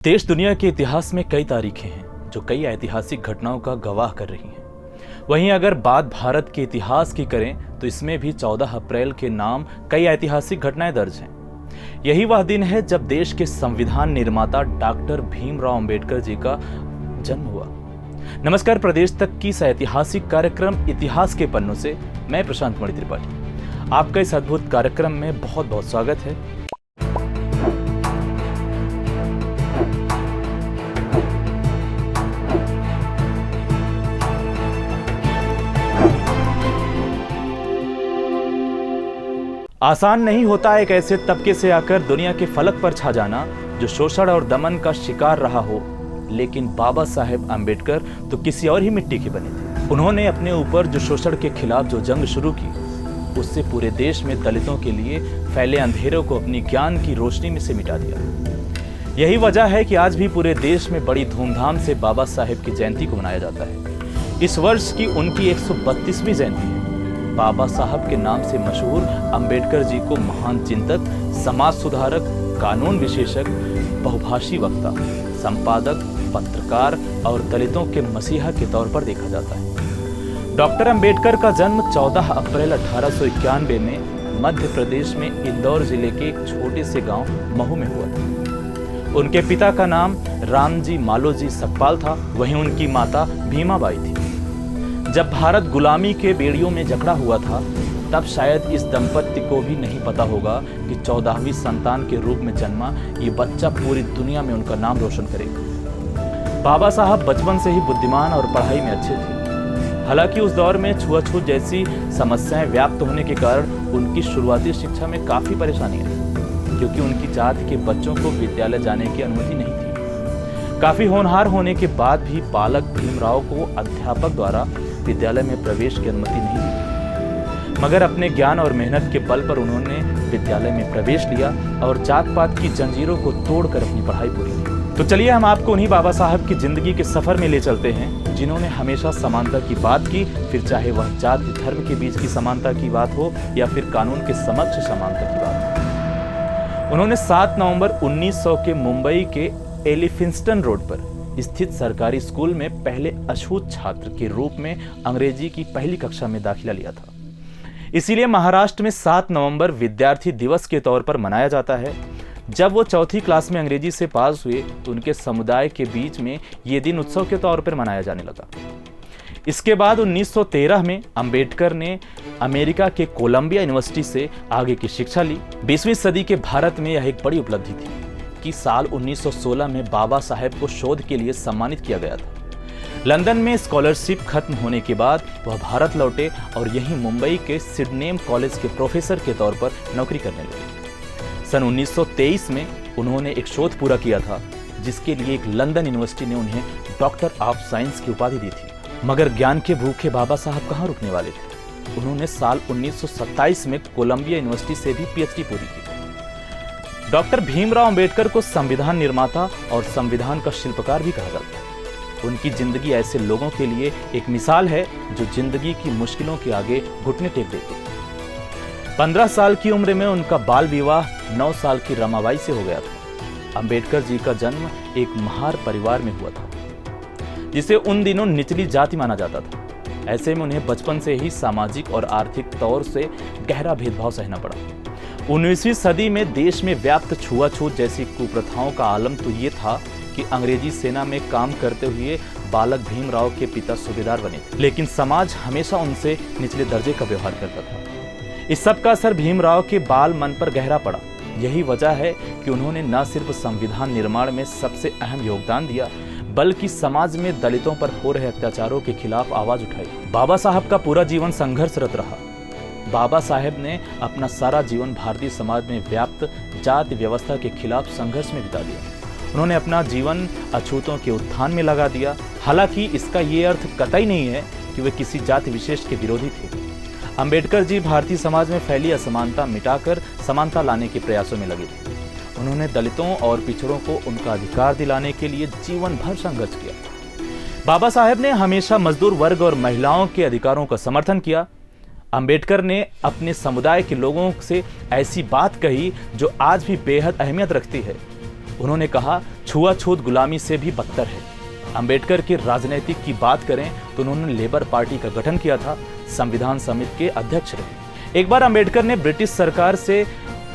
देश दुनिया के इतिहास में कई तारीखें हैं जो कई ऐतिहासिक घटनाओं का गवाह कर रही हैं। वहीं अगर बात भारत के इतिहास की करें तो इसमें भी 14 अप्रैल के नाम कई ऐतिहासिक घटनाएं दर्ज हैं। यही वह दिन है जब देश के संविधान निर्माता डॉक्टर भीमराव अंबेडकर जी का जन्म हुआ। नमस्कार, प्रदेश तक की इस ऐतिहासिक कार्यक्रम इतिहास के पन्नों से मैं प्रशांत मणि त्रिपाठी आपका इस अद्भुत कार्यक्रम में बहुत बहुत स्वागत है। आसान नहीं होता एक ऐसे तबके से आकर दुनिया के फलक पर छा जाना जो शोषण और दमन का शिकार रहा हो, लेकिन बाबा साहेब अंबेडकर तो किसी और ही मिट्टी के बने थे। उन्होंने अपने ऊपर जो शोषण के खिलाफ जो जंग शुरू की, उससे पूरे देश में दलितों के लिए फैले अंधेरों को अपनी ज्ञान की रोशनी में से मिटा दिया। यही वजह है कि आज भी पूरे देश में बड़ी धूमधाम से बाबा साहेब की जयंती को मनाया जाता है। इस वर्ष की उनकी 132वीं जयंती है। बाबा साहब के नाम से मशहूर अंबेडकर जी को महान चिंतक, समाज सुधारक, कानून विशेषज्ञ, बहुभाषी वक्ता, संपादक, पत्रकार और दलितों के मसीहा के तौर पर देखा जाता है। डॉक्टर अंबेडकर का जन्म 14 अप्रैल 1891 में मध्य प्रदेश में इंदौर जिले के एक छोटे से गांव महू में हुआ था। उनके पिता का नाम रामजी मालोजी सकपाल था, वहीं उनकी माता भीमाबाई थी। जब भारत गुलामी के बेड़ियों में जकड़ा हुआ था, तब शायद इस दंपत्ति को भी नहीं पता होगा कि 14वीं संतान के रूप में जन्मा ये बच्चा पूरी दुनिया में उनका नाम रोशन करेगा। बाबा साहब बचपन से ही बुद्धिमान और पढ़ाई में अच्छे थे। हालांकि उस दौर में छुआछूत जैसी समस्याएं व्याप्त होने के कारण उनकी शुरुआती शिक्षा में काफी परेशानी आई, क्योंकि उनकी जाति के बच्चों को विद्यालय जाने की अनुमति नहीं थी। काफी होनहार होने के बाद भी बालक भीमराव को अध्यापक द्वारा विद्यालय में प्रवेश की अनुमति नहीं दी, मगर अपने ज्ञान और मेहनत के बल पर उन्होंने विद्यालय में प्रवेश लिया और जात पात की जंजीरों को तोड़कर अपनी पढ़ाई पूरी की। तो चलिए हम आपको उन्हीं बाबा साहब की जिंदगी के सफर में ले चलते हैं, जिन्होंने हमेशा समानता की बात की, फिर चाहे वह जाति धर्म के बीच की समानता की बात हो या फिर कानून के समक्ष समानता की बात हो। उन्होंने 7 नवंबर 1900 के मुंबई के एलिफिंस्टन रोड पर स्थित सरकारी स्कूल में पहले अछूत छात्र के रूप में अंग्रेजी की पहली कक्षा में दाखिला लिया था। इसीलिए महाराष्ट्र में 7 नवंबर विद्यार्थी दिवस के तौर पर मनाया जाता है। जब वो 4th क्लास में अंग्रेजी से पास हुए तो उनके समुदाय के बीच में ये दिन उत्सव के तौर पर मनाया जाने लगा। इसके बाद 1913 में अंबेडकर ने अमेरिका के कोलंबिया यूनिवर्सिटी से आगे की शिक्षा ली। 20वीं सदी के भारत में यह एक बड़ी उपलब्धि थी कि साल 1916 में बाबा साहेब को शोध के लिए सम्मानित किया गया था। लंदन में स्कॉलरशिप खत्म होने के बाद वह भारत लौटे और यहीं मुंबई के सिडनेम कॉलेज के प्रोफेसर के तौर पर नौकरी करने लगे। सन 1923 में उन्होंने एक शोध पूरा किया था, जिसके लिए एक लंदन यूनिवर्सिटी ने उन्हें डॉक्टर ऑफ साइंस की उपाधि दी थी। मगर ज्ञान के भूखे बाबा साहब कहाँ रुकने वाले थे। उन्होंने साल 1927 में कोलंबिया यूनिवर्सिटी से भी PhD पूरी की। डॉक्टर भीमराव अंबेडकर को संविधान निर्माता और संविधान का शिल्पकार भी कहा जाता है। उनकी जिंदगी ऐसे लोगों के लिए एक मिसाल है जो जिंदगी की मुश्किलों के आगे घुटने टेक देते हैं। 15 साल की उम्र में उनका बाल विवाह 9 साल की रमाबाई से हो गया था। अंबेडकर जी का जन्म एक महार परिवार में हुआ था, जिसे उन दिनों निचली जाति माना जाता था। ऐसे में उन्हें बचपन से ही सामाजिक और आर्थिक तौर से गहरा भेदभाव सहना पड़ा। 19वीं सदी में देश में व्याप्त छुआछूत जैसी कुप्रथाओं का आलम तो ये था कि अंग्रेजी सेना में काम करते हुए बालक भीमराव के पिता सूबेदार बने थे, लेकिन समाज हमेशा उनसे निचले दर्जे का व्यवहार करता था। इस सब का असर भीमराव के बाल मन पर गहरा पड़ा। यही वजह है कि उन्होंने न सिर्फ संविधान निर्माण में सबसे अहम योगदान दिया, बल्कि समाज में दलितों पर हो रहे अत्याचारों के खिलाफ आवाज उठाई। बाबा साहब का पूरा जीवन संघर्षरत रहा। बाबा साहेब ने अपना सारा जीवन भारतीय समाज में व्याप्त जाति व्यवस्था के खिलाफ संघर्ष में बिता दिया। उन्होंने अपना जीवन अछूतों के उत्थान में लगा दिया। हालांकि इसका ये अर्थ कतई नहीं है कि वे किसी जाति विशेष के विरोधी थे। अंबेडकर जी भारतीय समाज में फैली असमानता मिटाकर समानता लाने के प्रयासों में लगे थे। उन्होंने दलितों और पिछड़ों को उनका अधिकार दिलाने के लिए जीवन भर संघर्ष किया। बाबा साहेब ने हमेशा मजदूर वर्ग और महिलाओं के अधिकारों का समर्थन किया। अंबेडकर ने अपने समुदाय के लोगों से ऐसी बात कही जो आज भी बेहद अहमियत रखती है। उन्होंने कहा, छुआछूत गुलामी से भी बदतर है। अंबेडकर के राजनीतिक की बात करें तो उन्होंने लेबर पार्टी का गठन किया था, संविधान समिति के अध्यक्ष रहे। एक बार अंबेडकर ने ब्रिटिश सरकार से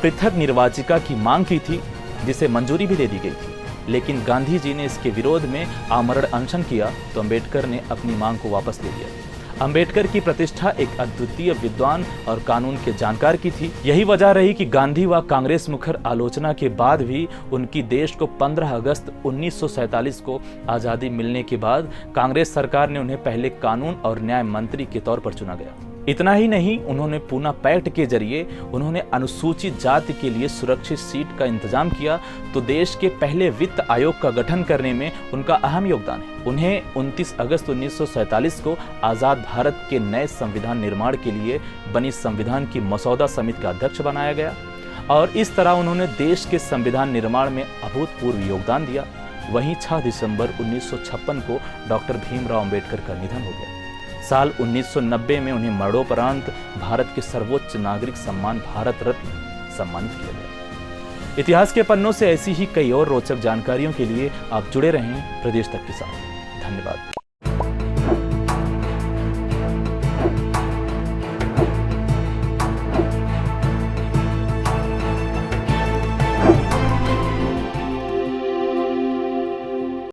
पृथक निर्वाचिका की मांग की थी, जिसे मंजूरी भी दे दी गई थी, लेकिन गांधी जी ने इसके विरोध में आमरण अनशन किया तो अंबेडकर ने अपनी मांग को वापस ले लिया। अंबेडकर की प्रतिष्ठा एक अद्वितीय विद्वान और कानून के जानकार की थी। यही वजह रही कि गांधी व कांग्रेस मुखर आलोचना के बाद भी उनकी देश को 15 अगस्त 1947 को आज़ादी मिलने के बाद कांग्रेस सरकार ने उन्हें पहले कानून और न्याय मंत्री के तौर पर चुना गया। इतना ही नहीं, उन्होंने पूना पैक्ट के जरिए उन्होंने अनुसूचित जाति के लिए सुरक्षित सीट का इंतजाम किया, तो देश के पहले वित्त आयोग का गठन करने में उनका अहम योगदान है। उन्हें 29 अगस्त 1947 को आज़ाद भारत के नए संविधान निर्माण के लिए बनी संविधान की मसौदा समिति का अध्यक्ष बनाया गया और इस तरह उन्होंने देश के संविधान निर्माण में अभूतपूर्व योगदान दिया। वहीं 6 दिसंबर 1956 को डॉक्टर भीमराव अंबेडकर का निधन हो गया। साल 1990 में उन्हें मरणोपरांत भारत के सर्वोच्च नागरिक सम्मान भारत रत्न सम्मानित किया गया। इतिहास के पन्नों से ऐसी ही कई और रोचक जानकारियों के लिए आप जुड़े रहें प्रदेश तक के साथ। धन्यवाद।